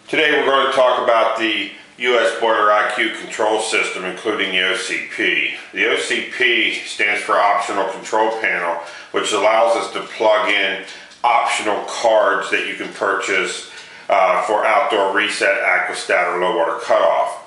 Today we're going to talk about the US Boiler IQ control system, including the OCP. The OCP stands for Optional Control Panel, which allows us to plug in optional cards that you can purchase for outdoor reset, aquastat, or low water cutoff.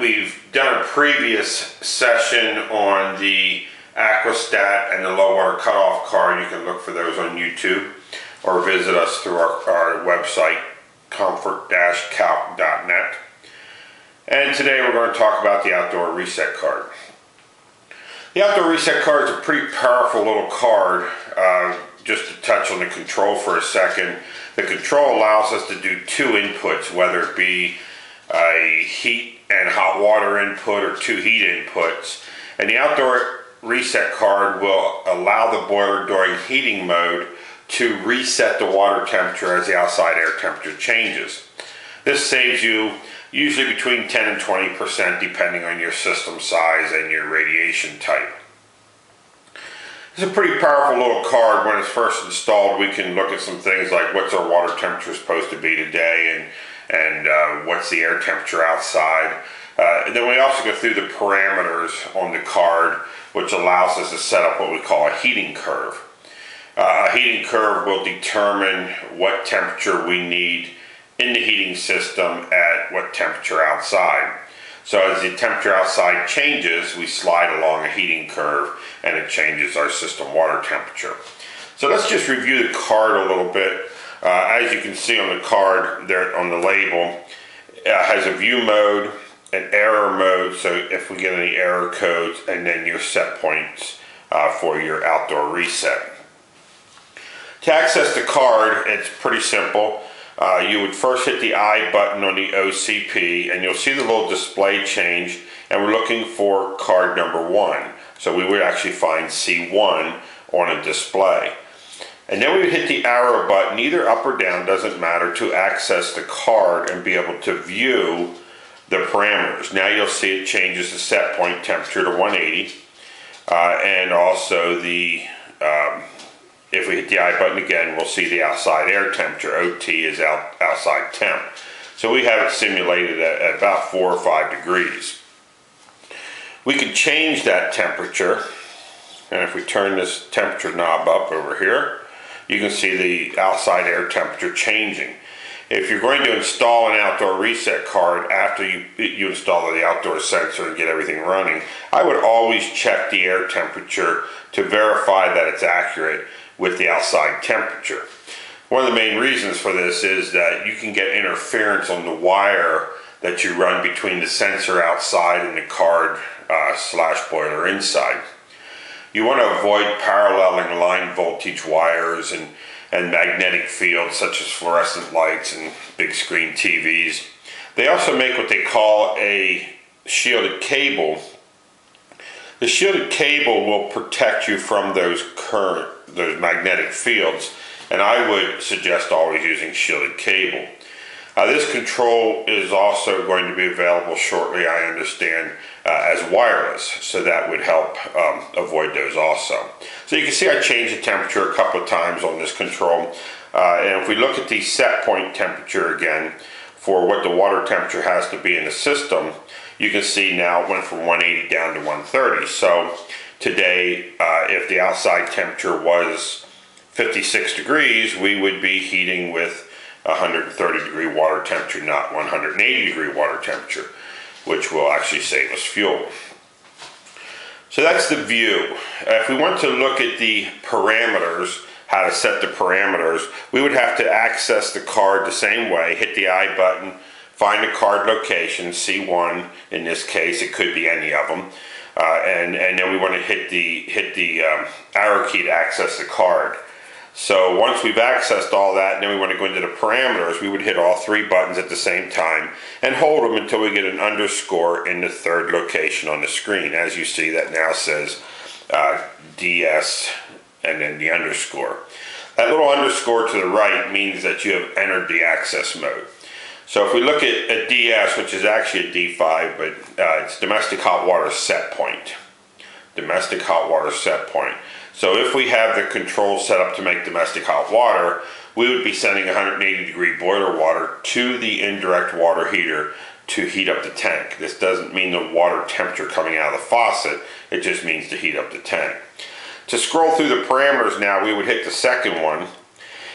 We've done a previous session on the aquastat and the low water cutoff card. You can look for those on YouTube or visit us through our website, comfort-calc.net. And today we're going to talk about the outdoor reset card. The outdoor reset card is a pretty powerful little card. Just to touch on the control for a second, the control allows us to do two inputs, whether it be a heat and hot water input or two heat inputs. And the outdoor reset card will allow the boiler during heating mode to reset the water temperature as the outside air temperature changes. This saves you usually between 10 and 20% depending on your system size and your radiation type. It's a pretty powerful little card. When it's first installed, we can look at some things like what's our water temperature supposed to be today and what's the air temperature outside. And then we also go through the parameters on the card, which allows us to set up what we call a heating curve. A heating curve will determine what temperature we need in the heating system at what temperature outside. So as the temperature outside changes, we slide along a heating curve and it changes our system water temperature. So let's just review the card a little bit. As you can see on the card, there on the label, it has a view mode, an error mode, so if we get any error codes, and then your set points for your outdoor reset. To access the card, it's pretty simple. You would first hit the I button on the OCP and you'll see the little display change, and we're looking for card number 1. So we would actually find C1 on a display. And then we would hit the arrow button, either up or down, doesn't matter, to access the card and be able to view the parameters. Now you'll see it changes the set point temperature to 180 and also the if we hit the I button again, we'll see the outside air temperature. OT is outside temp. So we have it simulated at about 4 or 5 degrees. We can change that temperature, and if we turn this temperature knob up over here, you can see the outside air temperature changing. If you're going to install an outdoor reset card after you install the outdoor sensor and get everything running, I would always check the air temperature to verify that it's accurate with the outside temperature. One of the main reasons for this is that you can get interference on the wire that you run between the sensor outside and the card slash boiler inside. You want to avoid paralleling line voltage wires and magnetic fields such as fluorescent lights and big screen TVs. They also make what they call a shielded cable. The shielded cable will protect you from those magnetic fields, and I would suggest always using shielded cable. This control is also going to be available shortly, I understand, as wireless, so that would help avoid those also. So you can see I changed the temperature a couple of times on this control, and if we look at the set point temperature again for what the water temperature has to be in the system, you can see now it went from 180 down to 130. So today, if the outside temperature was 56 degrees, we would be heating with 130 degree water temperature, not 180 degree water temperature, which will actually save us fuel. So that's the view. If we want to look at the parameters, how to set the parameters, we would have to access the card the same way, hit the I button, find the card location, C1 in this case, it could be any of them, and then we want to hit the arrow key to access the card. So once we've accessed all that, and then we want to go into the parameters, we would hit all 3 buttons at the same time and hold them until we get an underscore in the 3rd location on the screen. As you see, that now says DS and then the underscore. That little underscore to the right means that you have entered the access mode. So if we look at a DS, which is actually a D5, but it's domestic hot water set point. domestic hot water set point. So if we have the control set up to make domestic hot water, we would be sending 180-degree boiler water to the indirect water heater to heat up the tank. This doesn't mean the water temperature coming out of the faucet, it just means to heat up the tank. To scroll through the parameters now, we would hit the second one,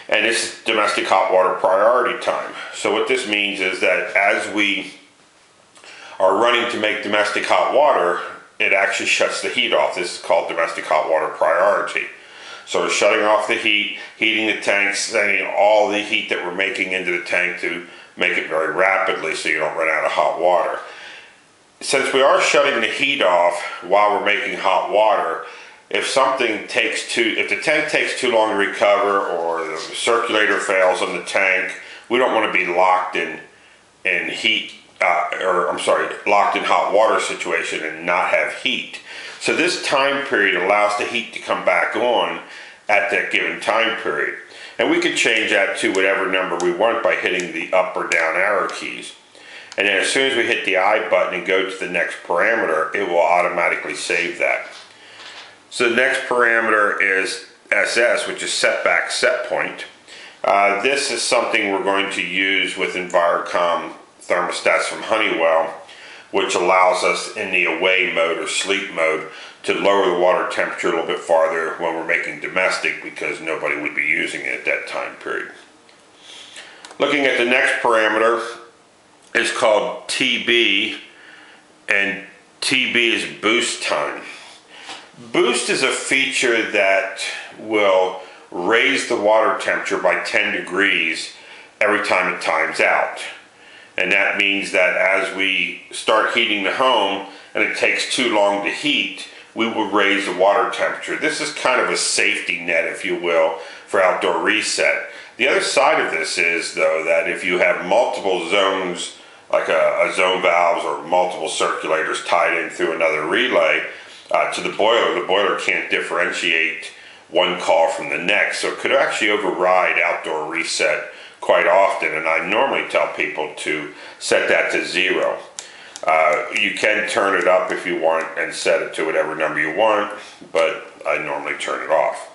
and this is domestic hot water priority time. So what this means is that as we are running to make domestic hot water, it actually shuts the heat off. This is called domestic hot water priority. So we're shutting off the heat, heating the tank, sending all the heat that we're making into the tank to make it very rapidly so you don't run out of hot water. Since we are shutting the heat off while we're making hot water, if the tank takes too long to recover or the circulator fails on the tank, we don't want to be locked in locked in hot water situation and not have heat. So this time period allows the heat to come back on at that given time period. And we can change that to whatever number we want by hitting the up or down arrow keys. And then as soon as we hit the I button and go to the next parameter, it will automatically save that. So the next parameter is SS, which is setback set point. This is something we're going to use with Envirocom thermostats from Honeywell, which allows us in the away mode or sleep mode to lower the water temperature a little bit farther when we're making domestic, because nobody would be using it at that time period. Looking at the next parameter is called TB, and TB is boost time. Boost is a feature that will raise the water temperature by 10 degrees every time it times out. And that means that as we start heating the home and it takes too long to heat, we will raise the water temperature. This is kind of a safety net, if you will, for outdoor reset. The other side of this is, though, that if you have multiple zones, like a zone valves or multiple circulators tied in through another relay to the boiler can't differentiate one call from the next. So it could actually override outdoor reset quite often, and I normally tell people to set that to 0. You can turn it up if you want and set it to whatever number you want, but I normally turn it off.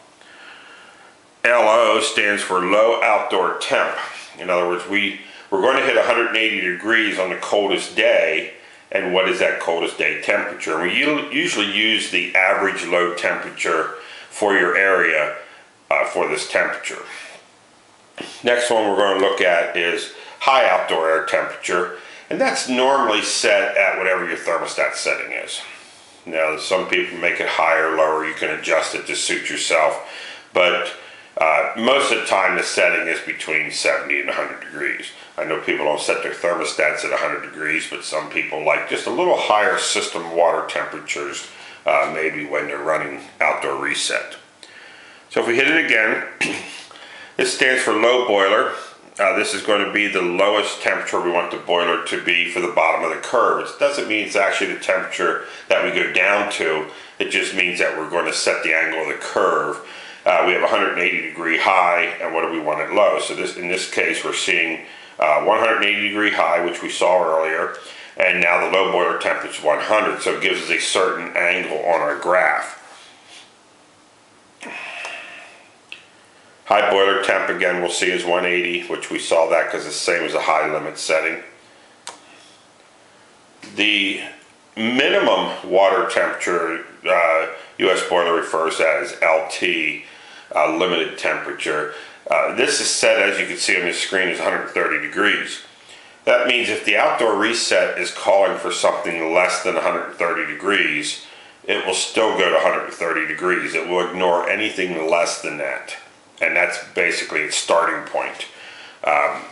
LO stands for low outdoor temp. In other words, we're going to hit 180 degrees on the coldest day, and what is that coldest day temperature? We usually use the average low temperature for your area for this temperature. Next one we're going to look at is high outdoor air temperature, and that's normally set at whatever your thermostat setting is. Now, some people make it higher or lower. You can adjust it to suit yourself, but most of the time the setting is between 70 and 100 degrees. I know people don't set their thermostats at 100 degrees, but some people like just a little higher system water temperatures, maybe when they're running outdoor reset. So if we hit it again, this stands for low boiler. This is going to be the lowest temperature we want the boiler to be for the bottom of the curve. It doesn't mean it's actually the temperature that we go down to. It just means that we're going to set the angle of the curve. We have 180 degree high, and what do we want at low? So in this case, we're seeing 180 degree high, which we saw earlier, and now the low boiler temperature is 100, so it gives us a certain angle on our graph. High boiler temp, again, we'll see is 180, which we saw that because it's the same as a high limit setting. The minimum water temperature, US boiler refers to that as LT, limited temperature. This is set, as you can see on the screen, is 130 degrees. That means if the outdoor reset is calling for something less than 130 degrees, it will still go to 130 degrees. It will ignore anything less than that. And that's basically its starting point.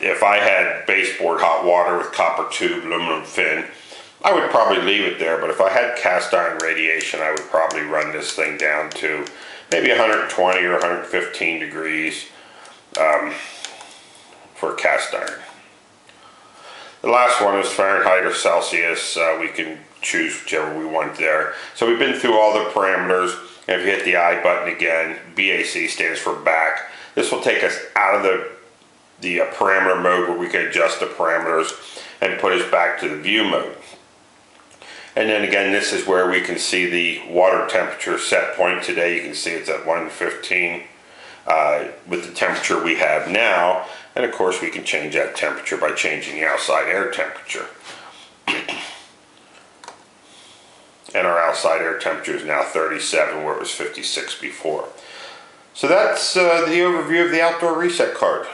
If I had baseboard hot water with copper tube, aluminum fin, I would probably leave it there, but if I had cast iron radiation, I would probably run this thing down to maybe 120 or 115 degrees for cast iron. The last one is Fahrenheit or Celsius. We can choose whichever we want there. So we've been through all the parameters. And if you hit the I button again, BAC stands for back. This will take us out of the parameter mode where we can adjust the parameters and put us back to the view mode. And then again, this is where we can see the water temperature set point today. You can see it's at 115 with the temperature we have now. And of course we can change that temperature by changing the outside air temperature. And our outside air temperature is now 37 where it was 56 before. So that's the overview of the outdoor reset card.